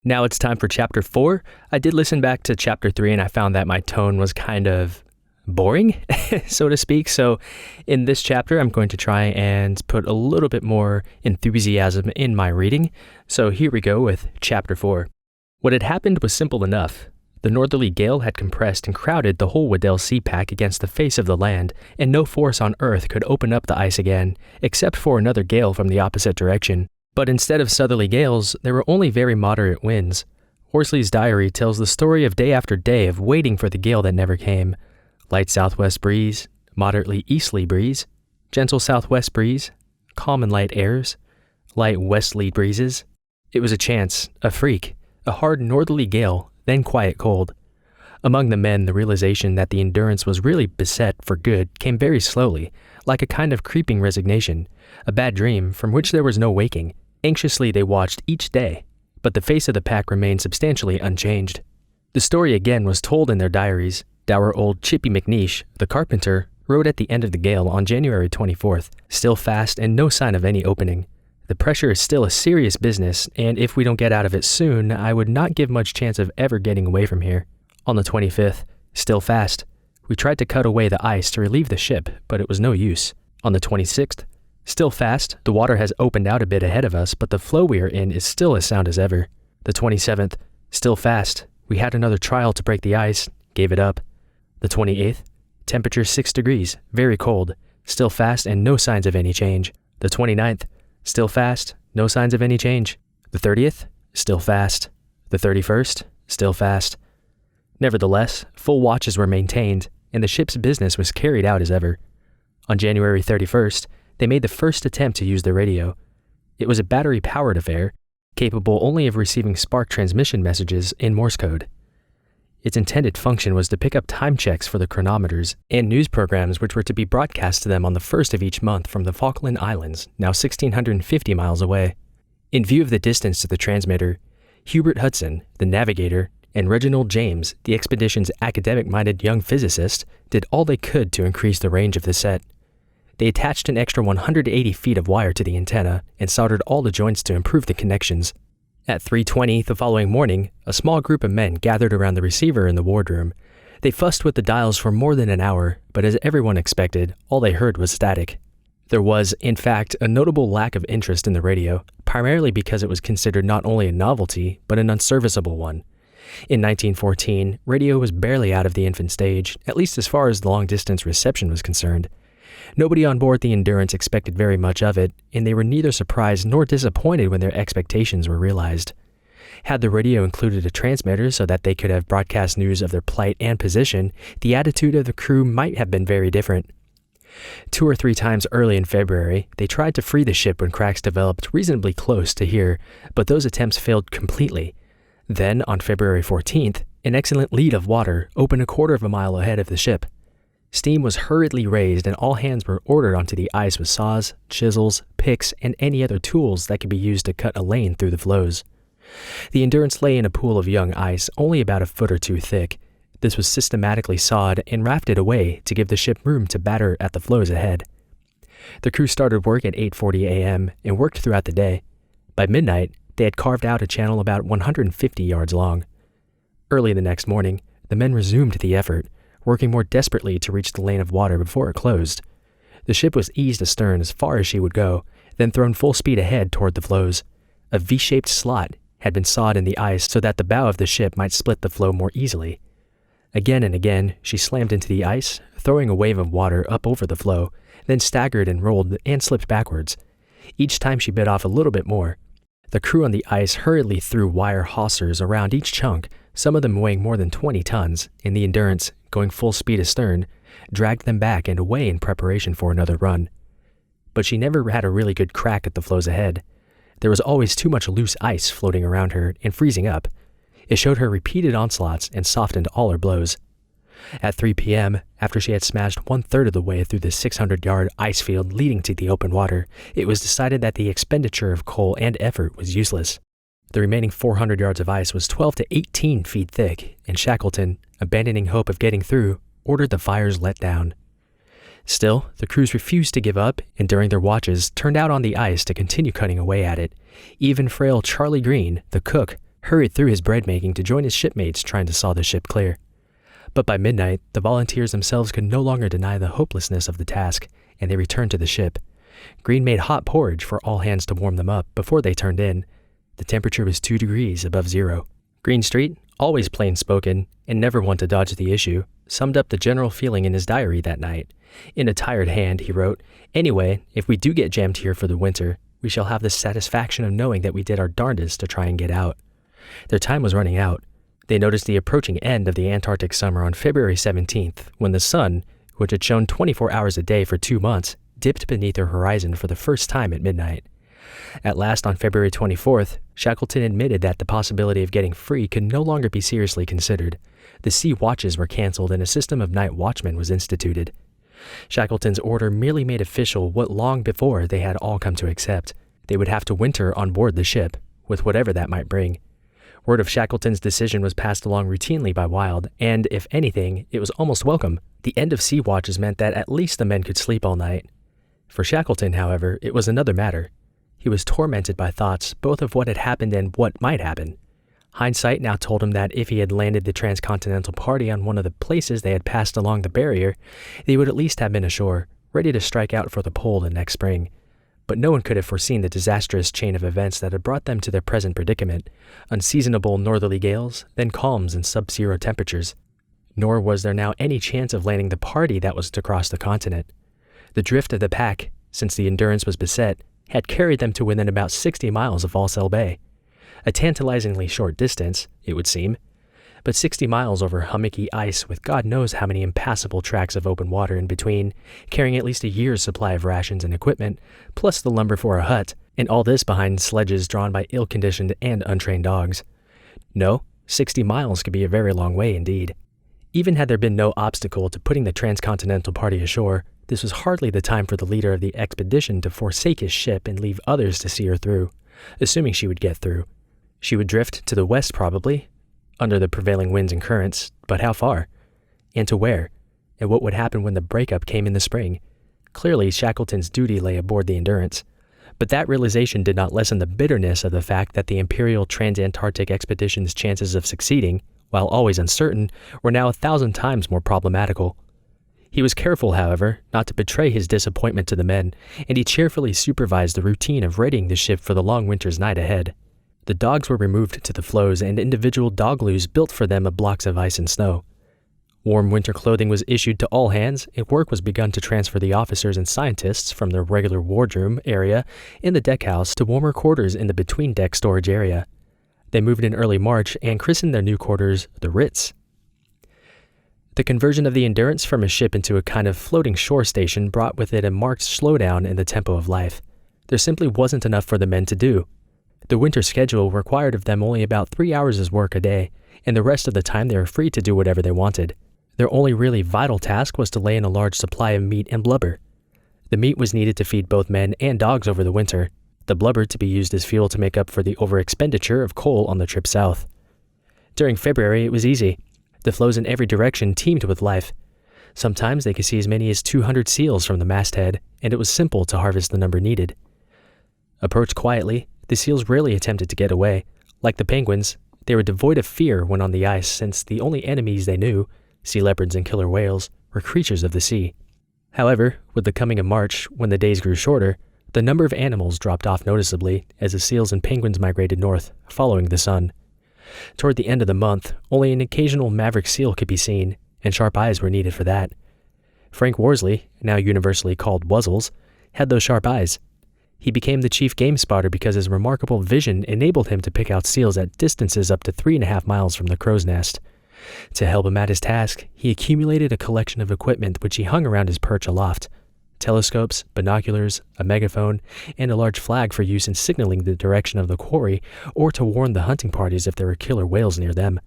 Now it's time for Chapter 4. I did listen back to Chapter 3 and I found that my tone was kind of boring, so to speak. So in this chapter, I'm going to try and put a little bit more enthusiasm in my reading. So here we go with Chapter 4. What had happened was simple enough. The northerly gale had compressed and crowded the whole Weddell Sea pack against the face of the land, and no force on earth could open up the ice again, except for another gale from the opposite direction. But instead of southerly gales, there were only very moderate winds. Horsley's diary tells the story of day after day of waiting for the gale that never came. Light southwest breeze, moderately easterly breeze, gentle southwest breeze, calm and light airs, light westerly breezes. It was a chance, a freak, a hard northerly gale, then quiet cold. Among the men, the realization that the Endurance was really beset for good came very slowly, like a kind of creeping resignation, a bad dream from which there was no waking. Anxiously they watched each day, but the face of the pack remained substantially unchanged. The story again was told in their diaries. Dour old Chippy McNeish, the carpenter, wrote at the end of the gale on January 24th, still fast and no sign of any opening. The pressure is still a serious business, and if we don't get out of it soon, I would not give much chance of ever getting away from here. On the 25th, still fast. We tried to cut away the ice to relieve the ship, but it was no use. On the 26th, still fast. The water has opened out a bit ahead of us, but the flow we are in is still as sound as ever. The 27th, still fast. We had another trial to break the ice, gave it up. The 28th, temperature 6 degrees, very cold, still fast and no signs of any change. The 29th, still fast, no signs of any change. The 30th, still fast. The 31st, still fast. Nevertheless, full watches were maintained, and the ship's business was carried out as ever. On January 31st, they made the first attempt to use the radio. It was a battery-powered affair, capable only of receiving spark transmission messages in Morse code. Its intended function was to pick up time checks for the chronometers and news programs which were to be broadcast to them on the first of each month from the Falkland Islands, now 1,650 miles away. In view of the distance to the transmitter, Hubert Hudson, the navigator, and Reginald James, the expedition's academic-minded young physicist, did all they could to increase the range of the set. They attached an extra 180 feet of wire to the antenna and soldered all the joints to improve the connections. At 3:20 the following morning, a small group of men gathered around the receiver in the wardroom. They fussed with the dials for more than an hour, but as everyone expected, all they heard was static. There was, in fact, a notable lack of interest in the radio, primarily because it was considered not only a novelty, but an unserviceable one. In 1914, radio was barely out of the infant stage, at least as far as the long-distance reception was concerned. Nobody on board the Endurance expected very much of it, and they were neither surprised nor disappointed when their expectations were realized. Had the radio included a transmitter so that they could have broadcast news of their plight and position, the attitude of the crew might have been very different. 2 or 3 times early in February, they tried to free the ship when cracks developed reasonably close to here, but those attempts failed completely. Then, on February 14th, an excellent lead of water opened a quarter of a mile ahead of the ship. Steam was hurriedly raised and all hands were ordered onto the ice with saws, chisels, picks, and any other tools that could be used to cut a lane through the floes. The Endurance lay in a pool of young ice only about a foot or 2 thick. This was systematically sawed and rafted away to give the ship room to batter at the floes ahead. The crew started work at 8:40 a.m. and worked throughout the day. By midnight, they had carved out a channel about 150 yards long. Early the next morning, the men resumed the effort, working more desperately to reach the lane of water before it closed. The ship was eased astern as far as she would go, then thrown full speed ahead toward the floes. A V-shaped slot had been sawed in the ice so that the bow of the ship might split the floe more easily. Again and again, she slammed into the ice, throwing a wave of water up over the floe, then staggered and rolled and slipped backwards. Each time she bit off a little bit more. The crew on the ice hurriedly threw wire hawsers around each chunk, some of them weighing more than 20 tons, and the Endurance, going full speed astern, dragged them back and away in preparation for another run. But she never had a really good crack at the floes ahead. There was always too much loose ice floating around her and freezing up. It showed her repeated onslaughts and softened all her blows. At 3 p.m., after she had smashed 1/3 of the way through the 600-yard ice field leading to the open water, it was decided that the expenditure of coal and effort was useless. The remaining 400 yards of ice was 12 to 18 feet thick, and Shackleton, abandoning hope of getting through, ordered the fires let down. Still, the crews refused to give up, and during their watches turned out on the ice to continue cutting away at it. Even frail Charlie Green, the cook, hurried through his bread making to join his shipmates trying to saw the ship clear. But by midnight, the volunteers themselves could no longer deny the hopelessness of the task, and they returned to the ship. Green made hot porridge for all hands to warm them up before they turned in. The temperature was 2 degrees above zero. Greenstreet, always plain-spoken and never one to dodge the issue, summed up the general feeling in his diary that night. In a tired hand, he wrote, "Anyway, if we do get jammed here for the winter, we shall have the satisfaction of knowing that we did our darndest to try and get out." Their time was running out. They noticed the approaching end of the Antarctic summer on February 17th, when the sun, which had shone 24 hours a day for 2 months, dipped beneath their horizon for the first time at midnight. At last, on February 24th, Shackleton admitted that the possibility of getting free could no longer be seriously considered. The sea watches were canceled and a system of night watchmen was instituted. Shackleton's order merely made official what long before they had all come to accept. They would have to winter on board the ship, with whatever that might bring. Word of Shackleton's decision was passed along routinely by Wild, and, if anything, it was almost welcome. The end of sea watches meant that at least the men could sleep all night. For Shackleton, however, it was another matter. He was tormented by thoughts both of what had happened and what might happen. Hindsight now told him that if he had landed the transcontinental party on one of the places they had passed along the barrier, they would at least have been ashore, ready to strike out for the pole the next spring. But no one could have foreseen the disastrous chain of events that had brought them to their present predicament: unseasonable northerly gales, then calms and sub-zero temperatures. Nor was there now any chance of landing the party that was to cross the continent. The drift of the pack, since the Endurance was beset, had carried them to within about 60 miles of Valsell Bay. A tantalizingly short distance, it would seem, but 60 miles over hummocky ice with God knows how many impassable tracts of open water in between, carrying at least a year's supply of rations and equipment, plus the lumber for a hut, and all this behind sledges drawn by ill-conditioned and untrained dogs. No, 60 miles could be a very long way indeed. Even had there been no obstacle to putting the transcontinental party ashore, this was hardly the time for the leader of the expedition to forsake his ship and leave others to see her through, assuming she would get through. She would drift to the west probably, under the prevailing winds and currents, but how far? And to where? And what would happen when the breakup came in the spring? Clearly, Shackleton's duty lay aboard the Endurance. But that realization did not lessen the bitterness of the fact that the Imperial Transantarctic Expedition's chances of succeeding, while always uncertain, were now 1,000 times more problematical. He was careful, however, not to betray his disappointment to the men, and he cheerfully supervised the routine of readying the ship for the long winter's night ahead. The dogs were removed to the floes, and individual dogloos built for them of blocks of ice and snow. Warm winter clothing was issued to all hands, and work was begun to transfer the officers and scientists from their regular wardroom area in the deckhouse to warmer quarters in the between-deck storage area. They moved in early March and christened their new quarters the Ritz. The conversion of the Endurance from a ship into a kind of floating shore station brought with it a marked slowdown in the tempo of life. There simply wasn't enough for the men to do. The winter schedule required of them only about 3 hours' work a day, and the rest of the time they were free to do whatever they wanted. Their only really vital task was to lay in a large supply of meat and blubber. The meat was needed to feed both men and dogs over the winter, the blubber to be used as fuel to make up for the overexpenditure of coal on the trip south. During February, it was easy. The floes in every direction teemed with life. Sometimes they could see as many as 200 seals from the masthead, and it was simple to harvest the number needed. Approached quietly, the seals rarely attempted to get away. Like the penguins, they were devoid of fear when on the ice, since the only enemies they knew, sea leopards and killer whales, were creatures of the sea. However, with the coming of March, when the days grew shorter, the number of animals dropped off noticeably as the seals and penguins migrated north, following the sun. Toward the end of the month, only an occasional maverick seal could be seen, and sharp eyes were needed for that. Frank Worsley, now universally called Wuzzles, had those sharp eyes. He became the chief game spotter because his remarkable vision enabled him to pick out seals at distances up to 3.5 miles from the crow's nest. To help him at his task, he accumulated a collection of equipment which he hung around his perch aloft: telescopes, binoculars, a megaphone, and a large flag for use in signaling the direction of the quarry or to warn the hunting parties if there were killer whales near them.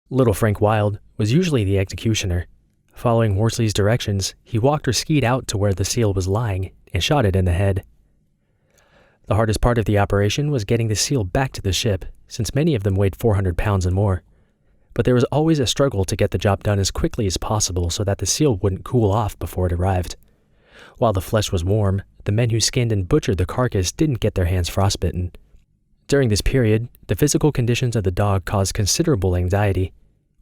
Little Frank Wild was usually the executioner. Following Worsley's directions, he walked or skied out to where the seal was lying and shot it in the head. The hardest part of the operation was getting the seal back to the ship, since many of them weighed 400 pounds and more. But there was always a struggle to get the job done as quickly as possible so that the seal wouldn't cool off before it arrived. While the flesh was warm, the men who skinned and butchered the carcass didn't get their hands frostbitten. During this period, the physical conditions of the dog caused considerable anxiety.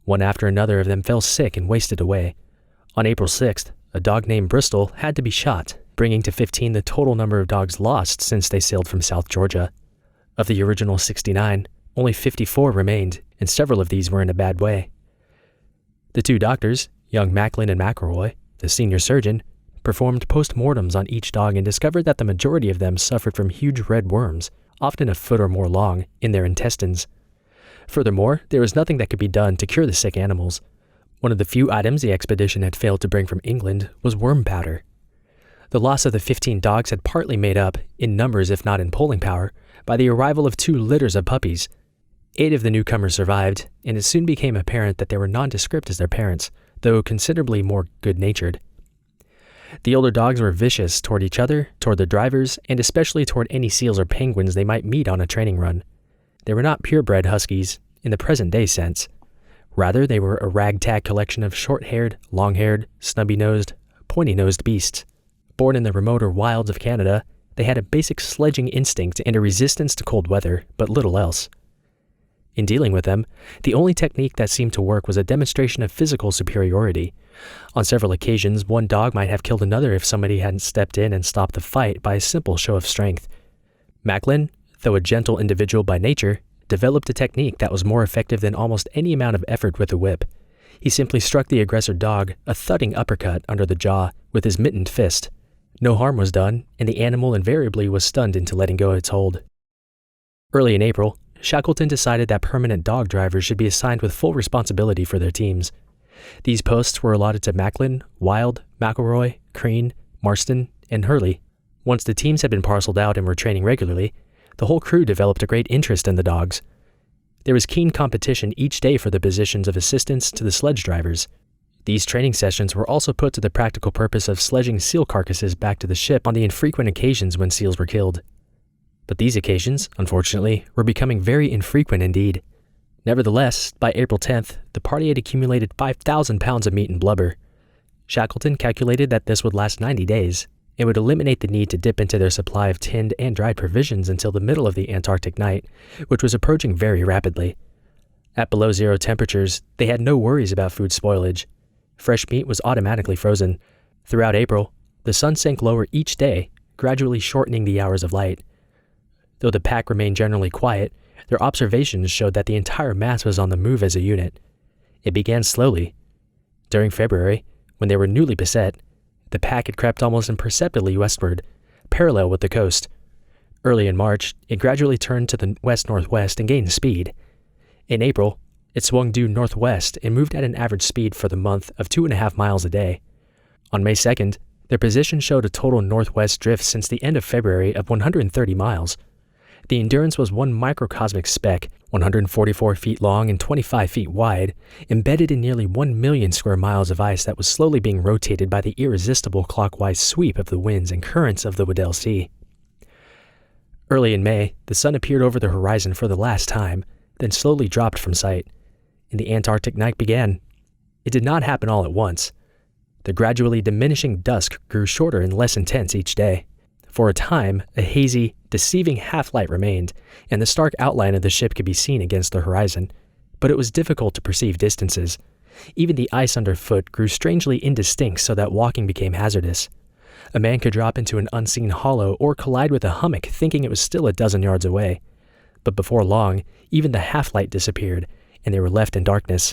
One after another of them fell sick and wasted away. On April 6th, a dog named Bristol had to be shot, bringing to 15 the total number of dogs lost since they sailed from South Georgia. Of the original 69, only 54 remained, and several of these were in a bad way. The two doctors, young Macklin and McElroy, the senior surgeon, performed post-mortems on each dog and discovered that the majority of them suffered from huge red worms, often a foot or more long, in their intestines. Furthermore, there was nothing that could be done to cure the sick animals. One of the few items the expedition had failed to bring from England was worm powder. The loss of the 15 dogs had partly made up, in numbers if not in pulling power, by the arrival of 2 litters of puppies. 8 of the newcomers survived, and it soon became apparent that they were nondescript as their parents, though considerably more good-natured. The older dogs were vicious toward each other, toward their drivers, and especially toward any seals or penguins they might meet on a training run. They were not purebred huskies, in the present-day sense. Rather, they were a ragtag collection of short-haired, long-haired, snubby-nosed, pointy-nosed beasts. Born in the remoter wilds of Canada, they had a basic sledging instinct and a resistance to cold weather, but little else. In dealing with them, the only technique that seemed to work was a demonstration of physical superiority. On several occasions, one dog might have killed another if somebody hadn't stepped in and stopped the fight by a simple show of strength. Macklin, though a gentle individual by nature, developed a technique that was more effective than almost any amount of effort with a whip. He simply struck the aggressor dog a thudding uppercut under the jaw with his mittened fist. No harm was done, and the animal invariably was stunned into letting go of its hold. Early in April, Shackleton decided that permanent dog drivers should be assigned with full responsibility for their teams. These posts were allotted to Macklin, Wild, McElroy, Crean, Marston, and Hurley. Once the teams had been parceled out and were training regularly, the whole crew developed a great interest in the dogs. There was keen competition each day for the positions of assistants to the sledge drivers. These training sessions were also put to the practical purpose of sledging seal carcasses back to the ship on the infrequent occasions when seals were killed. But these occasions, unfortunately, were becoming very infrequent indeed. Nevertheless, by April 10th, the party had accumulated 5,000 pounds of meat and blubber. Shackleton calculated that this would last 90 days, and would eliminate the need to dip into their supply of tinned and dried provisions until the middle of the Antarctic night, which was approaching very rapidly. At below zero temperatures, they had no worries about food spoilage. Fresh meat was automatically frozen. Throughout April, the sun sank lower each day, gradually shortening the hours of light. Though the pack remained generally quiet, their observations showed that the entire mass was on the move as a unit. It began slowly. During February, when they were newly beset, the pack had crept almost imperceptibly westward, parallel with the coast. Early in March, it gradually turned to the west-northwest and gained speed. In April, it swung due northwest and moved at an average speed for the month of 2.5 miles a day. On May 2nd, their position showed a total northwest drift since the end of February of 130 miles. The Endurance was one microcosmic speck, 144 feet long and 25 feet wide, embedded in nearly 1 million square miles of ice that was slowly being rotated by the irresistible clockwise sweep of the winds and currents of the Weddell Sea. Early in May, the sun appeared over the horizon for the last time, then slowly dropped from sight, and the Antarctic night began. It did not happen all at once. The gradually diminishing dusk grew shorter and less intense each day. For a time, a hazy, deceiving half-light remained, and the stark outline of the ship could be seen against the horizon, but it was difficult to perceive distances. Even the ice underfoot grew strangely indistinct so that walking became hazardous. A man could drop into an unseen hollow or collide with a hummock thinking it was still a dozen yards away. But before long, even the half-light disappeared, and they were left in darkness.